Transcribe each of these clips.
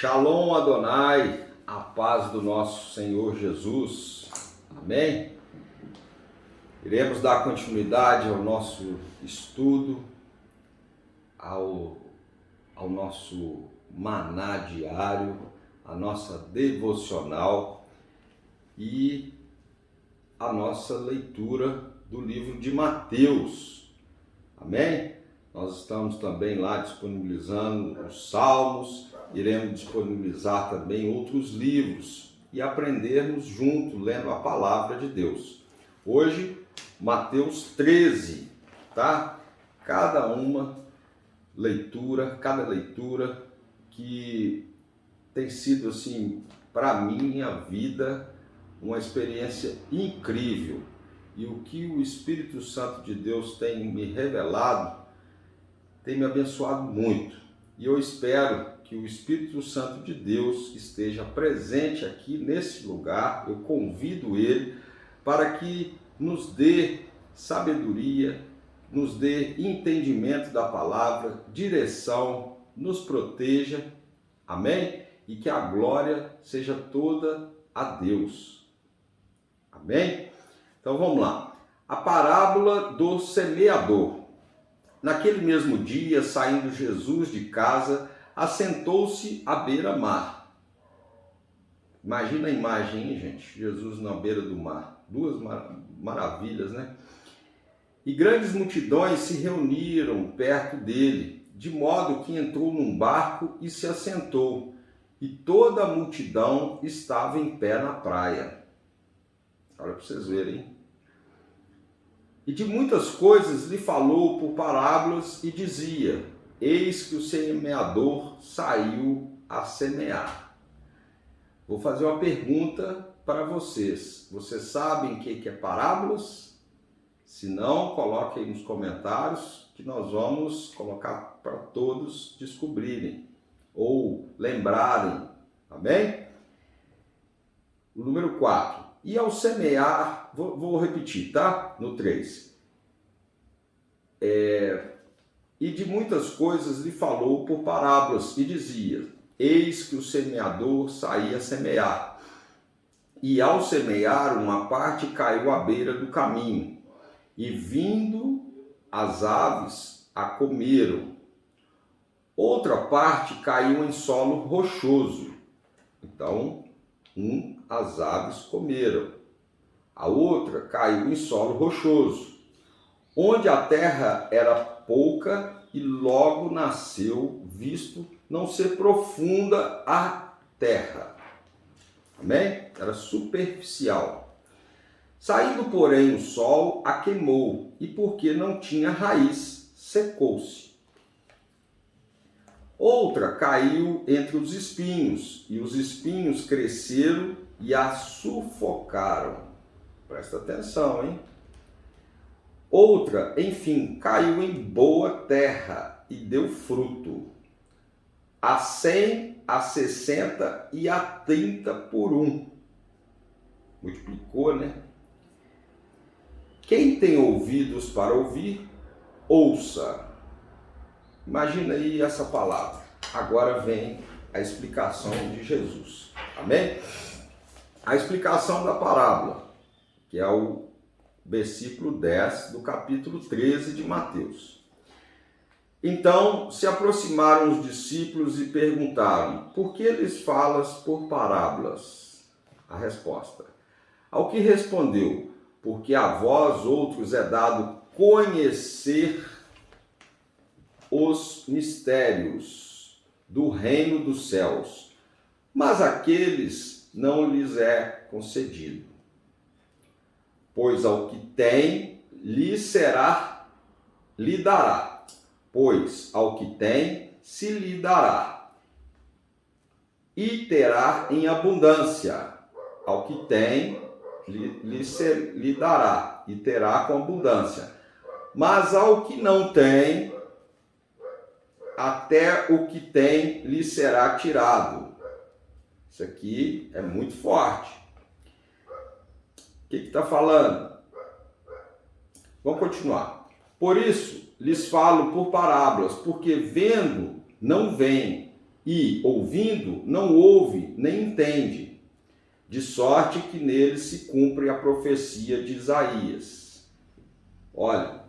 Shalom Adonai, a paz do nosso Senhor Jesus. Amém? Iremos dar continuidade ao nosso estudo, ao nosso maná diário, a nossa devocional e a nossa leitura do livro de Mateus. Amém? Nós estamos também lá disponibilizando os Salmos, iremos disponibilizar também outros livros e aprendermos junto, lendo a palavra de Deus. Hoje, Mateus 13, tá? Cada leitura que tem sido, assim, para minha vida, uma experiência incrível. E o que o Espírito Santo de Deus tem me revelado, tem me abençoado muito. E eu espero que o Espírito Santo de Deus esteja presente aqui nesse lugar. Eu convido ele para que nos dê sabedoria, nos dê entendimento da palavra, direção, nos proteja. Amém? E que a glória seja toda a Deus. Amém? Então vamos lá. A parábola do semeador. Naquele mesmo dia, saindo Jesus de casa, assentou-se à beira-mar. Imagina a imagem, hein, gente? Jesus na beira do mar. Duas maravilhas, né? E grandes multidões se reuniram perto dele, de modo que entrou num barco e se assentou. E toda a multidão estava em pé na praia. Olha para vocês verem, hein? E de muitas coisas lhe falou por parábolas e dizia: eis que o semeador saiu a semear. Vou fazer uma pergunta para vocês. Vocês sabem o que é parábolas? Se não, coloque aí nos comentários que nós vamos colocar para todos descobrirem ou lembrarem. Amém? O número 4. E ao semear, vou repetir, tá? No 3. E de muitas coisas lhe falou por parábolas e dizia: eis que o semeador saía a semear. E ao semear, uma parte caiu à beira do caminho, e vindo as aves a comeram. Outra parte caiu em solo rochoso. Então, as aves comeram. A outra caiu em solo rochoso, onde a terra era pouca e logo nasceu, visto não ser profunda a terra. Amém? Era superficial. Saindo, porém, o sol a queimou, e porque não tinha raiz, secou-se. Outra caiu entre os espinhos, e os espinhos cresceram e a sufocaram. Presta atenção, hein? Outra, enfim, caiu em boa terra e deu fruto, a 100, a 60 e a 30 por um. Multiplicou, né? Quem tem ouvidos para ouvir, ouça. Imagina aí essa palavra. Agora vem a explicação de Jesus. Amém? A explicação da parábola, que é o versículo 10 do capítulo 13 de Mateus. Então se aproximaram os discípulos e perguntaram: por que lhes falas por parábolas? A resposta: ao que respondeu: porque a vós outros é dado conhecer os mistérios do reino dos céus, mas aqueles não lhes é concedido. Pois ao que tem, lhe dará. Pois ao que tem, se lhe dará. E terá em abundância. Ao que tem, lhe dará. E terá com abundância. Mas ao que não tem, até o que tem lhe será tirado. Isso aqui é muito forte. O que está falando? Vamos continuar. Por isso, lhes falo por parábolas, porque vendo, não veem, e, ouvindo, não ouve nem entende, de sorte que nele se cumpre a profecia de Isaías. Olha,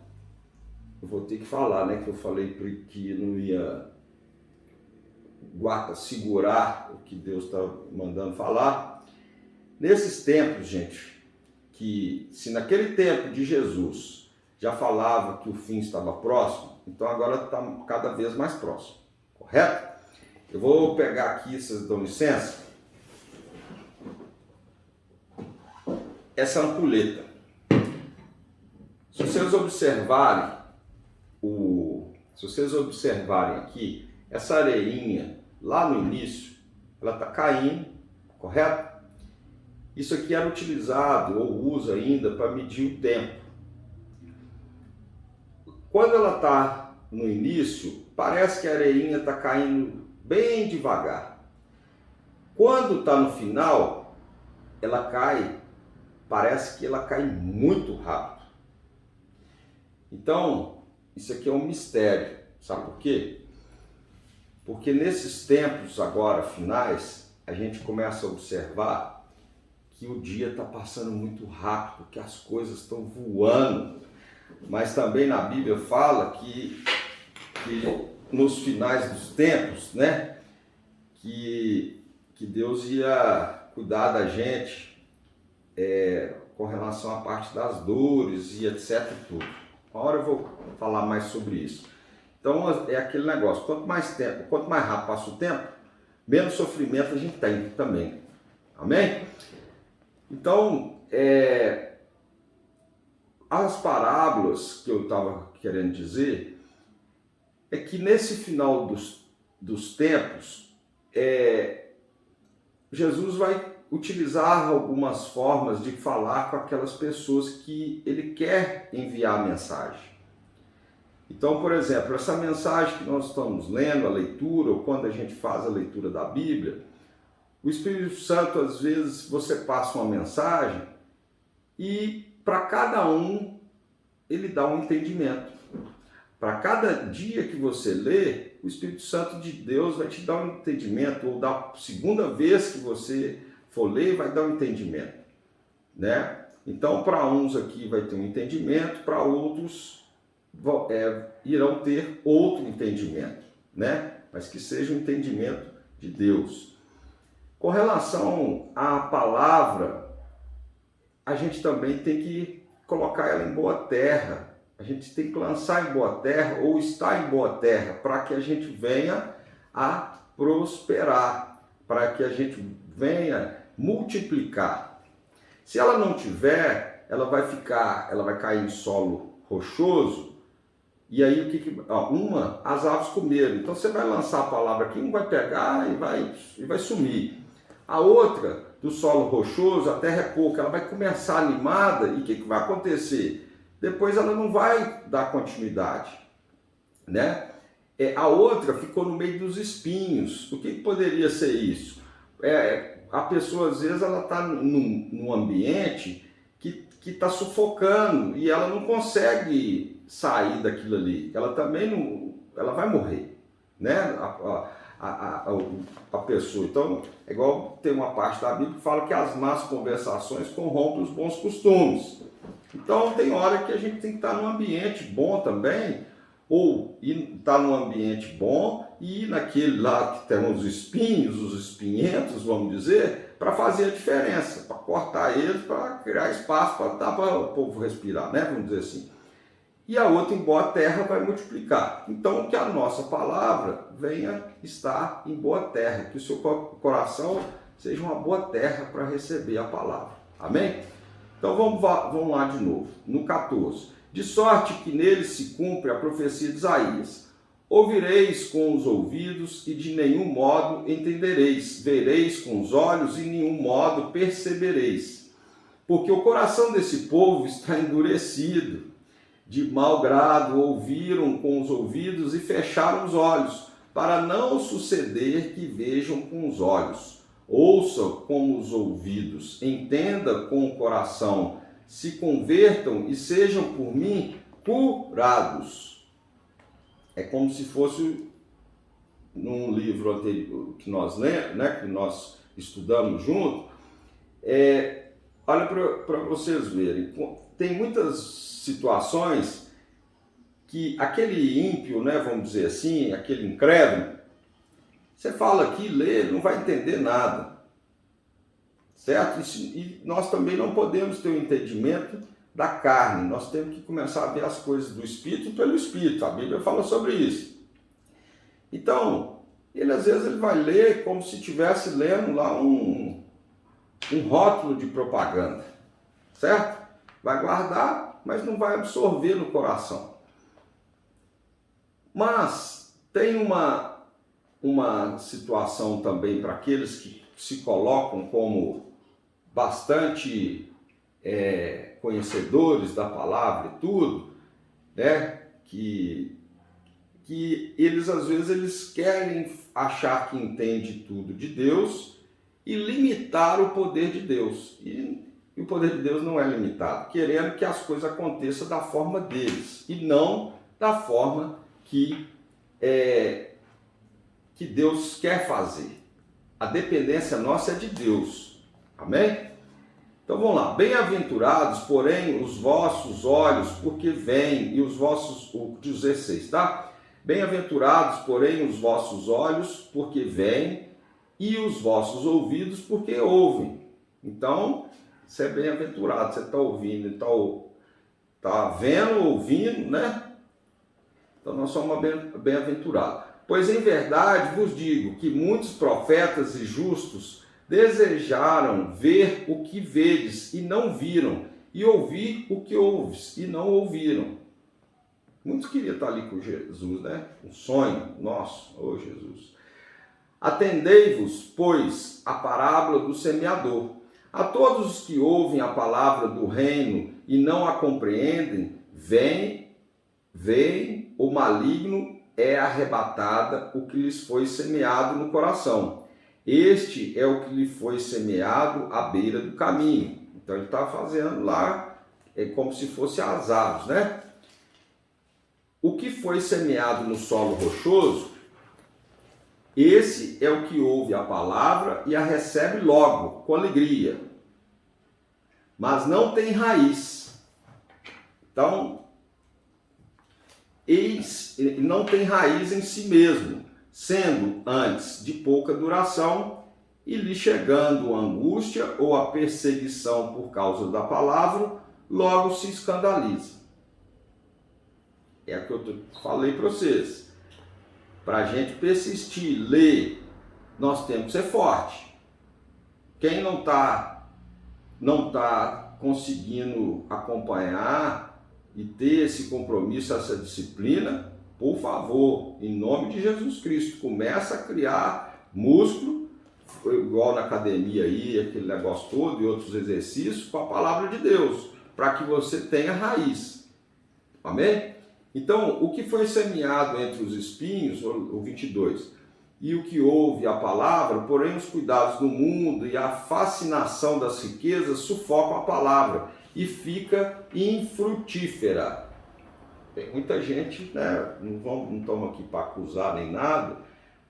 eu vou ter que falar, né, que eu falei que não ia segurar o que Deus está mandando falar. Nesses tempos, gente, que se naquele tempo de Jesus já falava que o fim estava próximo, então agora está cada vez mais próximo, correto? Eu vou pegar aqui, vocês dão licença, essa ampulheta. Se vocês observarem aqui, essa areinha lá no início, ela está caindo, correto? Isso aqui era utilizado ou usa ainda para medir o tempo. Quando ela está no início, parece que a areinha está caindo bem devagar. Quando está no final, ela cai, parece que ela cai muito rápido. Então, isso aqui é um mistério. Sabe por quê? Porque nesses tempos agora finais, a gente começa a observar que o dia está passando muito rápido, que as coisas estão voando. Mas também na Bíblia fala que nos finais dos tempos, né, que Deus ia cuidar da gente com relação à parte das dores e etc. Tudo. Uma hora eu vou falar mais sobre isso. Então é aquele negócio, quanto mais rápido passa o tempo, menos sofrimento a gente tem também. Amém? Então, as parábolas que eu estava querendo dizer é que nesse final dos tempos, Jesus vai utilizar algumas formas de falar com aquelas pessoas que ele quer enviar a mensagem. Então, por exemplo, essa mensagem que nós estamos lendo, a leitura, ou quando a gente faz a leitura da Bíblia, o Espírito Santo, às vezes, você passa uma mensagem e para cada um ele dá um entendimento. Para cada dia que você lê, o Espírito Santo de Deus vai te dar um entendimento, ou da segunda vez que você for ler, vai dar um entendimento, né? Então, para uns aqui vai ter um entendimento, para outros irão ter outro entendimento, né? Mas que seja um entendimento de Deus. Com relação à palavra, a gente também tem que colocar ela em boa terra. A gente tem que lançar em boa terra ou estar em boa terra para que a gente venha a prosperar, para que a gente venha multiplicar. Se ela não tiver, ela vai cair em solo rochoso. E aí as aves comeram. Então você vai lançar a palavra aqui, um vai pegar e vai sumir. A outra, do solo rochoso, a terra é pouca, ela vai começar animada e o que vai acontecer? Depois ela não vai dar continuidade, né? A outra ficou no meio dos espinhos. O que poderia ser isso? A pessoa, às vezes, ela está num ambiente que está sufocando e ela não consegue sair daquilo ali. Ela também não, ela vai morrer, né? A pessoa. Então, é igual tem uma parte da Bíblia que fala que as más conversações corrompem os bons costumes. Então, tem hora que a gente tem que estar num ambiente bom também, ou estar num ambiente bom e ir naquele lá que tem os espinhos, os espinhentos, vamos dizer, para fazer a diferença, para cortar eles, para criar espaço para o povo respirar, né? Vamos dizer assim. E a outra em boa terra vai multiplicar. Então, que a nossa palavra venha estar em boa terra, que o seu coração seja uma boa terra para receber a palavra. Amém? Então, vamos lá de novo, no 14. De sorte que nele se cumpre a profecia de Isaías. Ouvireis com os ouvidos e de nenhum modo entendereis. Vereis com os olhos e de nenhum modo percebereis. Porque o coração desse povo está endurecido. De mau grado ouviram com os ouvidos e fecharam os olhos, para não suceder que vejam com os olhos, ouçam com os ouvidos, entendam com o coração, se convertam e sejam por mim curados. É como se fosse num livro anterior que nós lemos, né, que nós estudamos junto, olha para vocês verem, tem muitas situações que aquele ímpio, né, vamos dizer assim, aquele incrédulo, você fala aqui, lê, ele não vai entender nada, certo? E nós também não podemos ter o entendimento da carne, nós temos que começar a ver as coisas do Espírito pelo Espírito, a Bíblia fala sobre isso. Então, ele às vezes ele vai ler como se estivesse lendo lá um rótulo de propaganda, certo? Vai guardar, mas não vai absorver no coração. Mas tem uma situação também para aqueles que se colocam como bastante conhecedores da palavra e tudo, né? Que eles às vezes eles querem achar que entende tudo de Deus e limitar o poder de Deus. E o poder de Deus não é limitado, querendo que as coisas aconteçam da forma deles e não da forma que Deus quer fazer. A dependência nossa é de Deus. Amém? Então vamos lá. Bem-aventurados, porém, os vossos olhos, porque veem, e os vossos, o 16, tá? Bem-aventurados, porém, os vossos olhos, porque veem, e os vossos ouvidos, porque ouvem. Então, você é bem-aventurado, você está ouvindo, está vendo, ouvindo, né? Então, nós somos bem-aventurados. Pois, em verdade, vos digo que muitos profetas e justos desejaram ver o que vedes e não viram, e ouvir o que ouves e não ouviram. Muitos queriam estar ali com Jesus, né? Um sonho nosso, ô Jesus. Atendei-vos, pois, a parábola do semeador. A todos os que ouvem a palavra do reino e não a compreendem, veem, o maligno é arrebatada o que lhes foi semeado no coração. Este é o que lhe foi semeado à beira do caminho. Então ele está fazendo lá, como se fosse as aves, né? O que foi semeado no solo rochoso, esse é o que ouve a palavra e a recebe logo, com alegria, mas não tem raiz. Então, não tem raiz em si mesmo, sendo antes de pouca duração, e lhe chegando a angústia ou a perseguição por causa da palavra, logo se escandaliza. É o que eu falei para vocês. Para a gente persistir, ler, nós temos que ser forte. Quem não tá conseguindo acompanhar e ter esse compromisso, essa disciplina, por favor, em nome de Jesus Cristo, começa a criar músculo, igual na academia aí, aquele negócio todo e outros exercícios, com a palavra de Deus, para que você tenha raiz. Amém? Então, o que foi semeado entre os espinhos, o 22, e o que ouve a palavra, porém os cuidados do mundo e a fascinação das riquezas sufocam a palavra e fica infrutífera. Tem muita gente, né? Não estamos aqui para acusar nem nada,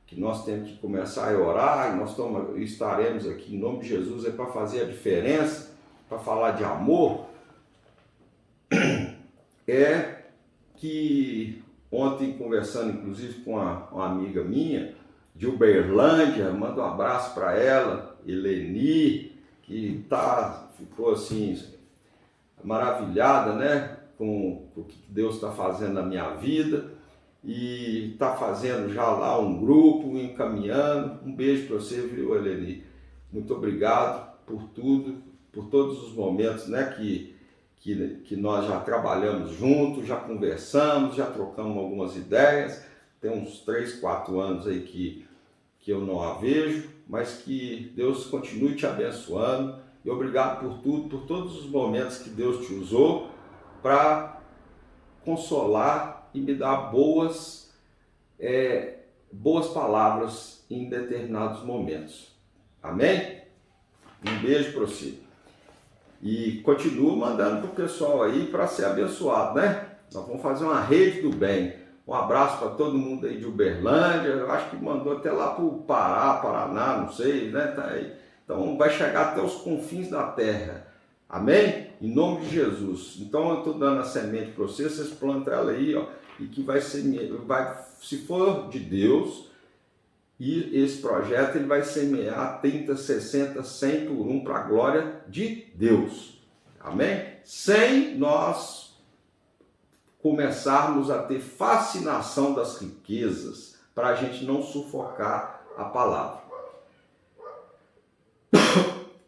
que nós temos que começar a orar, e nós estaremos aqui em nome de Jesus, para fazer a diferença, para falar de amor. Que ontem, conversando inclusive com uma amiga minha, de Uberlândia, mando um abraço para ela, Eleni, que ficou assim, maravilhada, né, com o que Deus está fazendo na minha vida, e está fazendo já lá um grupo, encaminhando. Um beijo para você, viu, Eleni? Muito obrigado por tudo, por todos os momentos, né, que nós já trabalhamos juntos, já conversamos, já trocamos algumas ideias. Tem uns 3, 4 anos aí que eu não a vejo, mas que Deus continue te abençoando. E obrigado por tudo, por todos os momentos que Deus te usou para consolar e me dar boas palavras em determinados momentos. Amém? Um beijo para você. E continua mandando para o pessoal aí para ser abençoado, né? Nós vamos fazer uma rede do bem. Um abraço para todo mundo aí de Uberlândia, eu acho que mandou até lá para o Pará, Paraná, não sei, né? Tá aí. Então vai chegar até os confins da terra. Amém? Em nome de Jesus. Então eu estou dando a semente para vocês, vocês plantam ela aí, ó, e que vai ser, se for de Deus, e esse projeto ele vai semear 30, 60, 100 por um para a glória de Deus. Amém? Sem nós começarmos a ter fascinação das riquezas, para a gente não sufocar a palavra.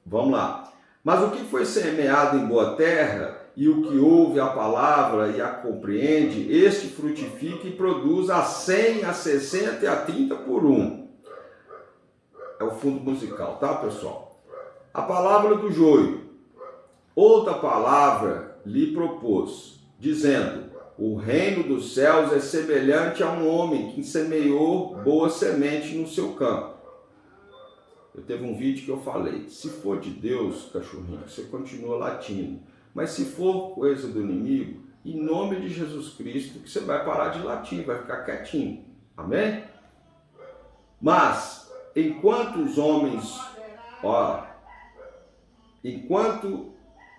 Vamos lá. Mas o que foi semeado em boa terra, e o que ouve a palavra e a compreende, este frutifica e produz a 100, a 60 e a 30 por um. É o fundo musical, tá, pessoal? A palavra do joio. Outra palavra lhe propôs, dizendo: o reino dos céus é semelhante a um homem que semeou boa semente no seu campo. Eu teve um vídeo que eu falei, se for de Deus, cachorrinho, você continua latindo. Mas se for coisa do inimigo, em nome de Jesus Cristo, que você vai parar de latir, vai ficar quietinho. Amém? Mas, enquanto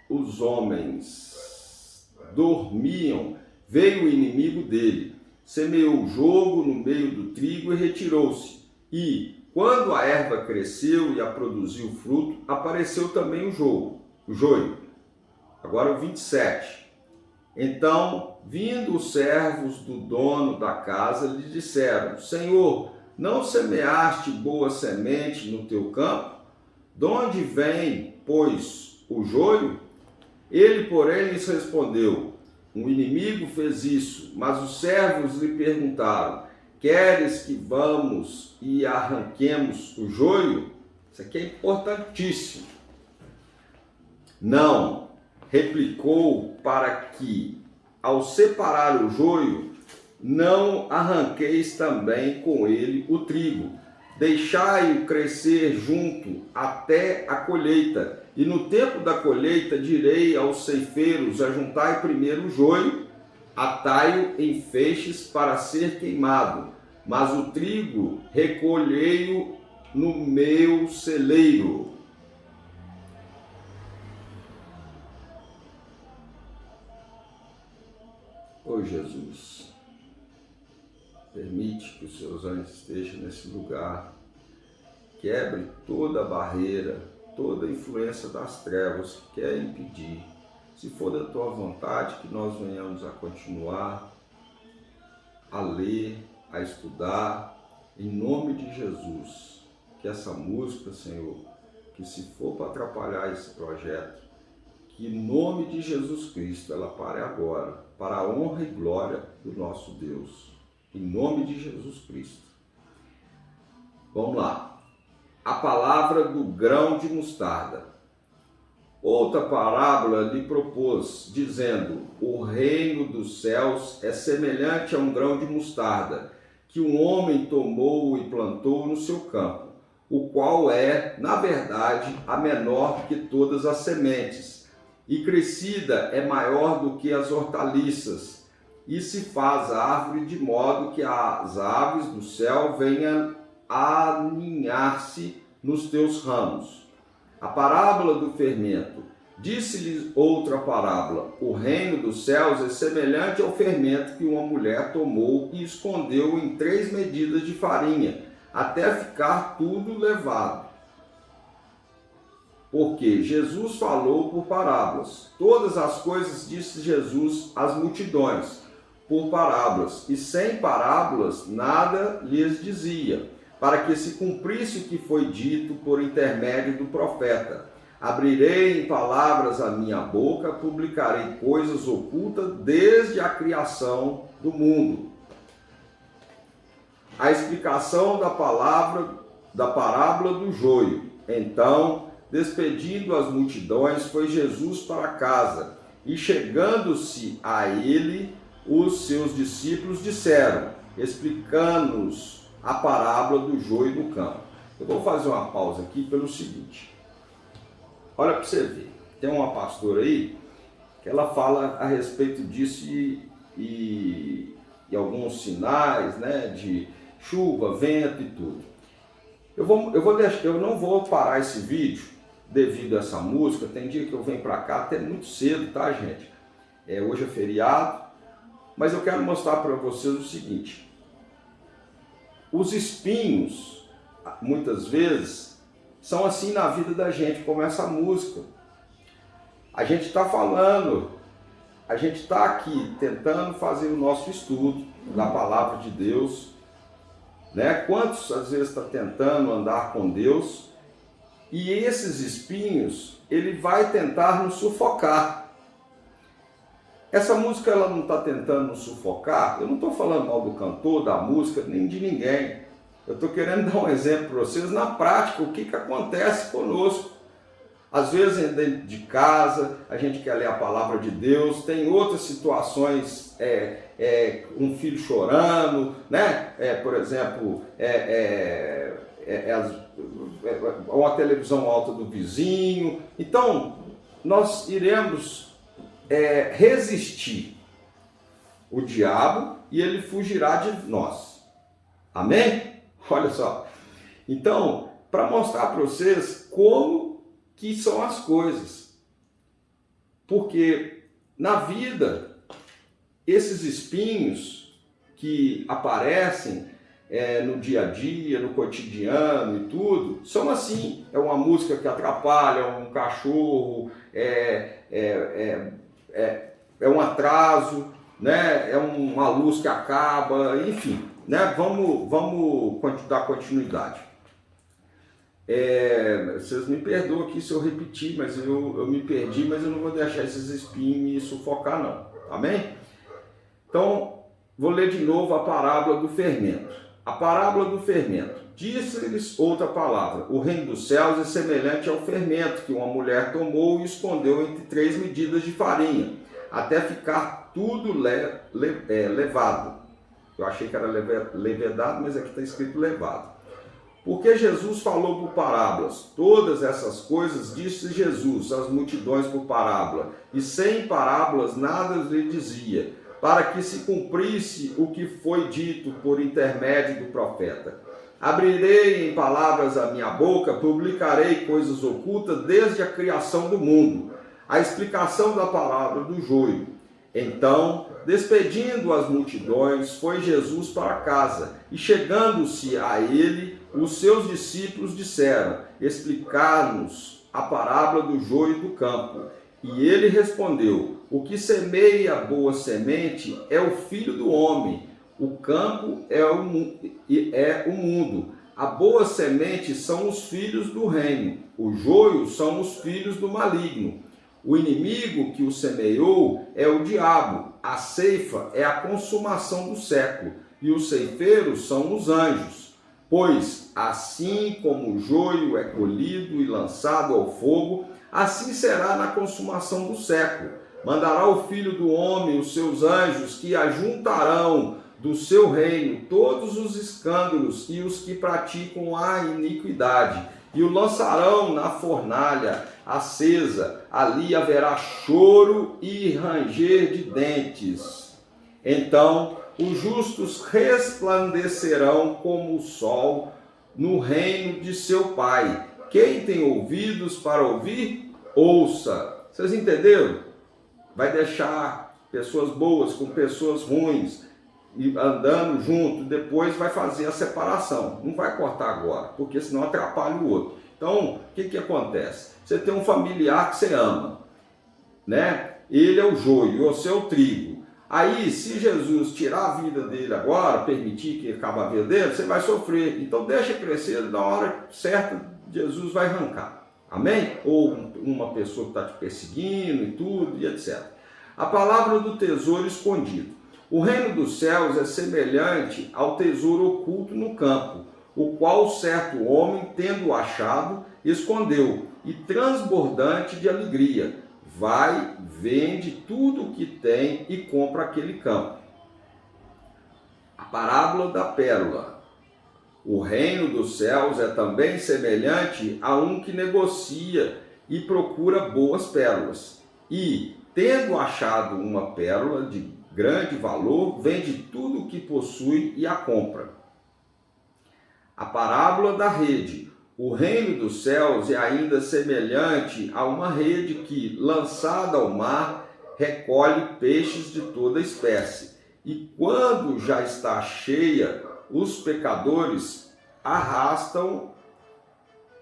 os homens dormiam, veio o inimigo dele, semeou o jogo no meio do trigo e retirou-se. E, quando a erva cresceu e a produziu fruto, apareceu também o joio. Agora o 27. Então, vindo os servos do dono da casa, lhe disseram: Senhor, não semeaste boa semente no teu campo? De onde vem, pois, o joio? Ele, porém, lhes respondeu: um inimigo fez isso. Mas os servos lhe perguntaram: queres que vamos e arranquemos o joio? Isso aqui é importantíssimo. Não, replicou, para que, ao separar o joio, não arranqueis também com ele o trigo. Deixai-o crescer junto até a colheita. E no tempo da colheita direi aos ceifeiros: ajuntai primeiro o joio, atai-o em feixes para ser queimado, mas o trigo recolhei-o no meu celeiro. Ô Jesus, permite que os seus anjos estejam nesse lugar, quebre toda a barreira, toda a influência das trevas que quer impedir. Se for da tua vontade, que nós venhamos a continuar a ler, a estudar, em nome de Jesus. Que essa música, Senhor, que se for para atrapalhar esse projeto, que em nome de Jesus Cristo ela pare agora, para a honra e glória do nosso Deus. Em nome de Jesus Cristo. Vamos lá. A palavra do grão de mostarda. Outra parábola lhe propôs, dizendo: o reino dos céus é semelhante a um grão de mostarda, que um homem tomou e plantou no seu campo, o qual é, na verdade, a menor que todas as sementes, e crescida é maior do que as hortaliças, e se faz árvore de modo que as aves do céu venham a aninhar-se nos teus ramos. A parábola do fermento. Disse-lhes outra parábola: o reino dos céus é semelhante ao fermento que uma mulher tomou e escondeu em 3 medidas de farinha, até ficar tudo levado. Porque Jesus falou por parábolas. Todas as coisas disse Jesus às multidões, por parábolas, e sem parábolas nada lhes dizia, para que se cumprisse o que foi dito por intermédio do profeta: abrirei em palavras a minha boca, publicarei coisas ocultas desde a criação do mundo. A explicação da parábola do joio. Então, despedindo as multidões, foi Jesus para casa, e chegando-se a ele, os seus discípulos disseram, explicando-nos a parábola do joio do campo. Eu vou fazer uma pausa aqui pelo seguinte. Olha para você ver. Tem uma pastora aí que ela fala a respeito disso e e alguns sinais, né, de chuva, vento e tudo. Eu não vou parar esse vídeo devido a essa música. Tem dia que eu venho para cá até muito cedo, tá, gente? Hoje é feriado, mas eu quero mostrar para vocês o seguinte: os espinhos, muitas vezes, são assim na vida da gente, como essa música. A gente está falando, a gente está aqui tentando fazer o nosso estudo da palavra de Deus, né? Quantos às vezes está tentando andar com Deus e esses espinhos, ele vai tentar nos sufocar. Essa música, ela não está tentando nos sufocar. Eu não estou falando mal do cantor, da música, nem de ninguém. Eu estou querendo dar um exemplo para vocês na prática, o que acontece conosco. Às vezes dentro de casa, a gente quer ler a palavra de Deus, tem outras situações, um filho chorando, né? Por exemplo, uma televisão alta do vizinho. Então, nós iremos resistir o diabo e ele fugirá de nós. Amém? Olha só. Então, para mostrar para vocês como que são as coisas. Porque na vida, esses espinhos que aparecem no dia a dia, no cotidiano e tudo, são assim. É uma música que atrapalha, um cachorro, é um atraso, né? É uma luz que acaba, enfim, né? Vamos dar continuidade. Vocês me perdoam aqui se eu repetir, mas eu me perdi, mas eu não vou deixar esses espinhos me sufocar não, amém? Então, vou ler de novo a parábola do fermento. A parábola do fermento. Disse-lhes outra palavra: o reino dos céus é semelhante ao fermento que uma mulher tomou e escondeu entre 3 medidas de farinha, até ficar tudo levado. Eu achei que era levedado, mas aqui está escrito levado. Porque Jesus falou por parábolas. Todas essas coisas disse Jesus às multidões por parábola, e sem parábolas nada lhe dizia, para que se cumprisse o que foi dito por intermédio do profeta. Abrirei em palavras a minha boca, publicarei coisas ocultas desde a criação do mundo. A explicação da palavra do joio. Então, despedindo as multidões, foi Jesus para casa, e chegando-se a ele, os seus discípulos disseram: explicar-nos a parábola do joio e do campo. E ele respondeu: o que semeia a boa semente é o Filho do Homem, o campo é o mundo. A boa semente são os filhos do reino, o joio são os filhos do maligno. O inimigo que o semeou é o diabo, a ceifa é a consumação do século, e os ceifeiros são os anjos. Pois, assim como o joio é colhido e lançado ao fogo, assim será na consumação do século. Mandará o Filho do Homem os seus anjos, que ajuntarão do seu reino todos os escândalos e os que praticam a iniquidade, e o lançarão na fornalha acesa. Ali haverá choro e ranger de dentes. Então os justos resplandecerão como o sol no reino de seu Pai. Quem tem ouvidos para ouvir, ouça. Vocês entenderam? Vai deixar pessoas boas com pessoas ruins e andando junto, depois vai fazer a separação. Não vai cortar agora, porque senão atrapalha o outro. Então, o que acontece? Você tem um familiar que você ama, né? Ele é o joio, você é o trigo. Aí, se Jesus tirar a vida dele agora, permitir que acabe a vida dele, você vai sofrer. Então, deixa crescer, na hora certa, Jesus vai arrancar. Amém? Ou uma pessoa que está te perseguindo e tudo, e etc. A palavra do tesouro escondido. O reino dos céus é semelhante ao tesouro oculto no campo, o qual certo homem, tendo achado, escondeu, e transbordante de alegria, vai, vende tudo o que tem e compra aquele campo. A parábola da pérola. O reino dos céus é também semelhante a um que negocia e procura boas pérolas. E, tendo achado uma pérola de grande valor, vende tudo o que possui e a compra. A parábola da rede. O reino dos céus é ainda semelhante a uma rede que, lançada ao mar, recolhe peixes de toda espécie. E quando já está cheia, os pecadores arrastam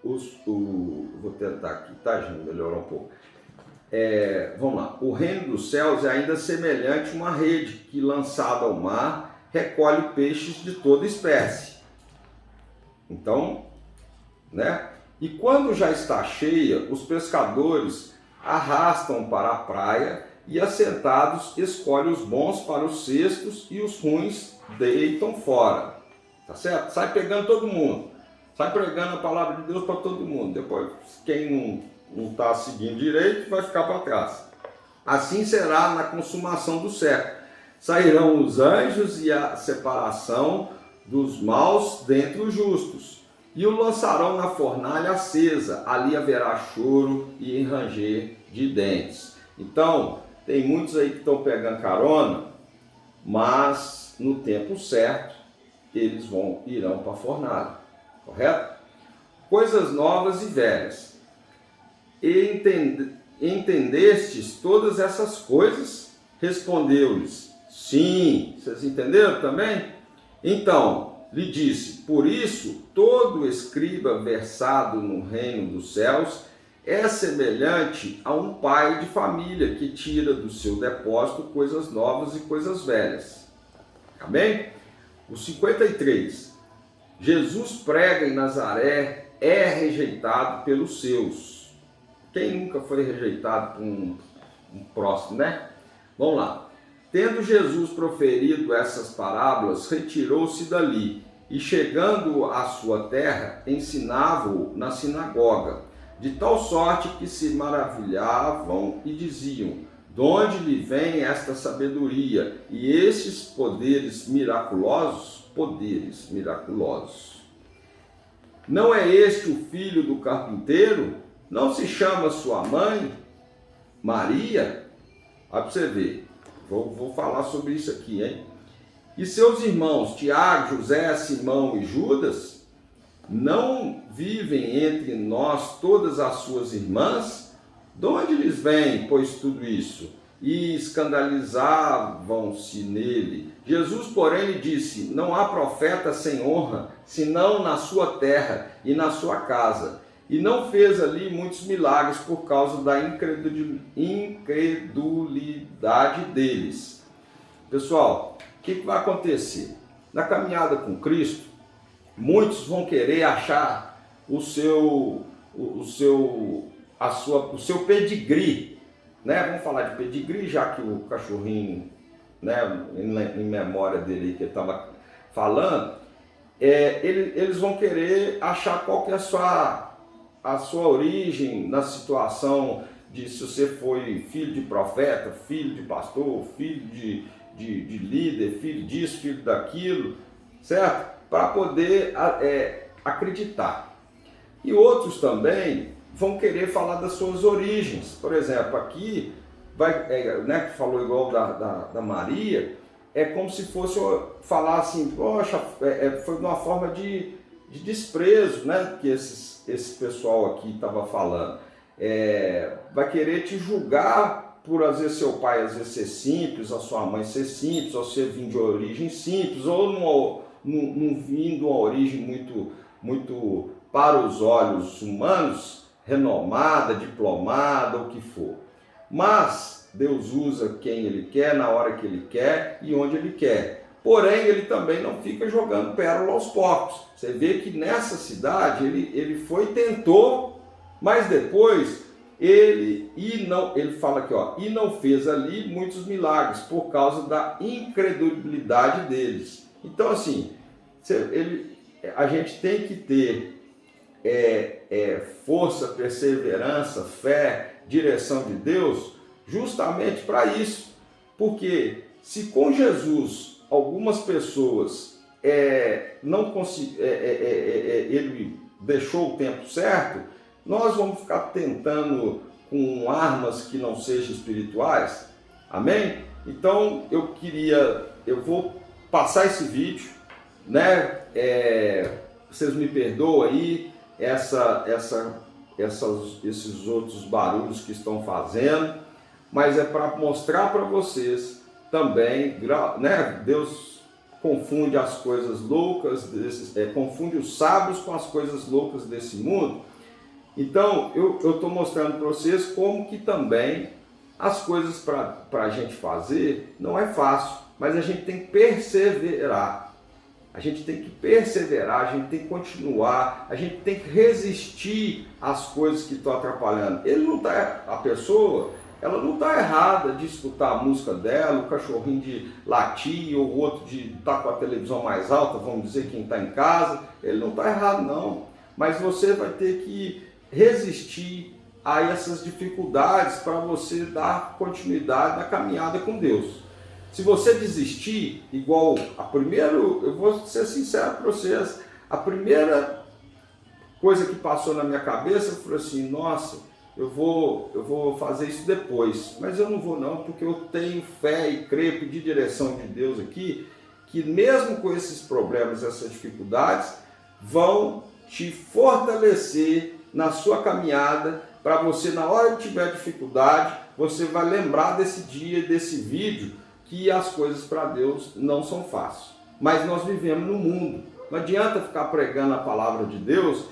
vou tentar aqui, tá, gente? Melhorar um pouco. Vamos lá. O reino dos céus é ainda semelhante a uma rede que, lançada ao mar, recolhe peixes de toda espécie. Então, né? E quando já está cheia, os pescadores arrastam para a praia e, assentados, escolhem os bons para os cestos e os ruins deitam fora. Tá certo? Sai pegando todo mundo. Sai pregando a palavra de Deus para todo mundo. Depois, quem não está seguindo direito vai ficar para trás. Assim será na consumação do século. Sairão os anjos e a separação dos maus dentre os justos. E o lançarão na fornalha acesa. Ali haverá choro e ranger de dentes. Então, tem muitos aí que estão pegando carona, mas no tempo certo eles irão para a fornalha. Correto? Coisas novas e velhas. Entendestes todas essas coisas? Respondeu-lhes: sim. Vocês entenderam também? Então, lhe disse: por isso, todo escriba versado no reino dos céus é semelhante a um pai de família que tira do seu depósito coisas novas e coisas velhas. Amém? O 53. Jesus prega em Nazaré, é rejeitado pelos seus. Quem nunca foi rejeitado por um próximo, né? Vamos lá. Tendo Jesus proferido essas parábolas, retirou-se dali e, chegando à sua terra, ensinava-o na sinagoga, de tal sorte que se maravilhavam e diziam: de onde lhe vem esta sabedoria e estes poderes miraculosos? Não é este o filho do carpinteiro? Não se chama sua mãe Maria? Olha para você ver. Vou falar sobre isso aqui, hein? E seus irmãos Tiago, José, Simão e Judas? Não vivem entre nós todas as suas irmãs? De onde lhes vem, pois, tudo isso? E escandalizavam-se nele. Jesus, porém, lhe disse: não há profeta sem honra, senão na sua terra e na sua casa. E não fez ali muitos milagres por causa da incredulidade deles. Pessoal, o que vai acontecer? Na caminhada com Cristo, muitos vão querer achar o seu pedigree, né? Vamos falar de pedigree, já que o cachorrinho, né, em memória dele que ele estava falando, eles vão querer achar qual que é a sua origem na situação de se você foi filho de profeta, filho de pastor, filho de líder, filho disso, filho daquilo, certo? Para poder acreditar. E outros também vão querer falar das suas origens. Por exemplo, aqui, né, que falou igual da Maria, é como se fosse falar assim: poxa, foi de uma forma de desprezo, né, que esse pessoal aqui estava falando. Vai querer te julgar por, às vezes, seu pai às vezes ser simples, a sua mãe ser simples, ou você vir de origem simples, ou não vir de uma origem muito para os olhos humanos, renomada, diplomada, o que for. Mas Deus usa quem Ele quer, na hora que Ele quer e onde Ele quer. Porém, Ele também não fica jogando pérola aos porcos. Você vê que nessa cidade ele foi e tentou, mas depois ele fala aqui, ó, e não fez ali muitos milagres por causa da incredulidade deles. Então, assim, a gente tem que ter força, perseverança, fé, direção de Deus, justamente para isso. Porque se com Jesus algumas pessoas ele deixou o tempo certo, nós vamos ficar tentando com armas que não sejam espirituais. Amém? Então eu vou passar esse vídeo, né? Vocês me perdoam aí esses outros barulhos que estão fazendo, mas é para mostrar para vocês também, né? Deus confunde as coisas loucas, confunde os sábios com as coisas loucas desse mundo. Então eu estou mostrando para vocês como que também as coisas para a gente fazer não é fácil, mas a gente tem que perseverar. A gente tem que perseverar, a gente tem que continuar, a gente tem que resistir às coisas que estão atrapalhando. A pessoa, ela não está errada de escutar a música dela, o cachorrinho de latir, ou o outro de estar com a televisão mais alta, vamos dizer, quem está em casa. Ele não está errado não, mas você vai ter que resistir a essas dificuldades para você dar continuidade na caminhada com Deus. Se você desistir, eu vou ser sincero para vocês, a primeira coisa que passou na minha cabeça foi assim, nossa, eu vou fazer isso depois, mas eu não vou não, porque eu tenho fé e creio, pedir direção de Deus aqui, que mesmo com esses problemas, essas dificuldades, vão te fortalecer na sua caminhada, para você, na hora que tiver dificuldade, você vai lembrar desse dia, desse vídeo, que as coisas para Deus não são fáceis. Mas nós vivemos no mundo. Não adianta ficar pregando a palavra de Deus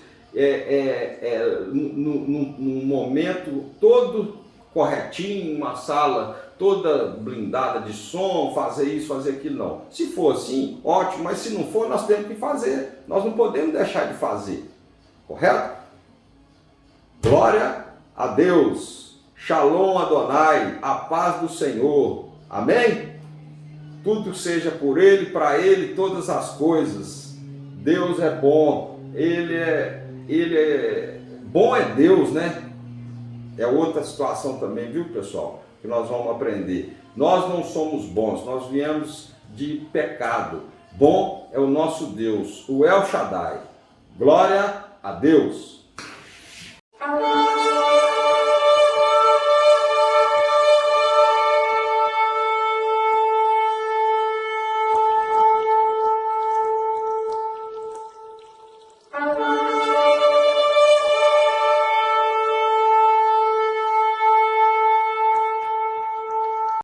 num momento todo corretinho, uma sala toda blindada de som, fazer isso, fazer aquilo, não. Se for assim, ótimo, mas se não for, nós temos que fazer. Nós não podemos deixar de fazer. Correto? Glória a Deus. Shalom Adonai, a paz do Senhor. Amém? Tudo seja por Ele, para Ele, todas as coisas. Deus é bom. Bom é Deus, né? É outra situação também, viu, pessoal? Que nós vamos aprender. Nós não somos bons, nós viemos de pecado. Bom é o nosso Deus, o El Shaddai. Glória a Deus.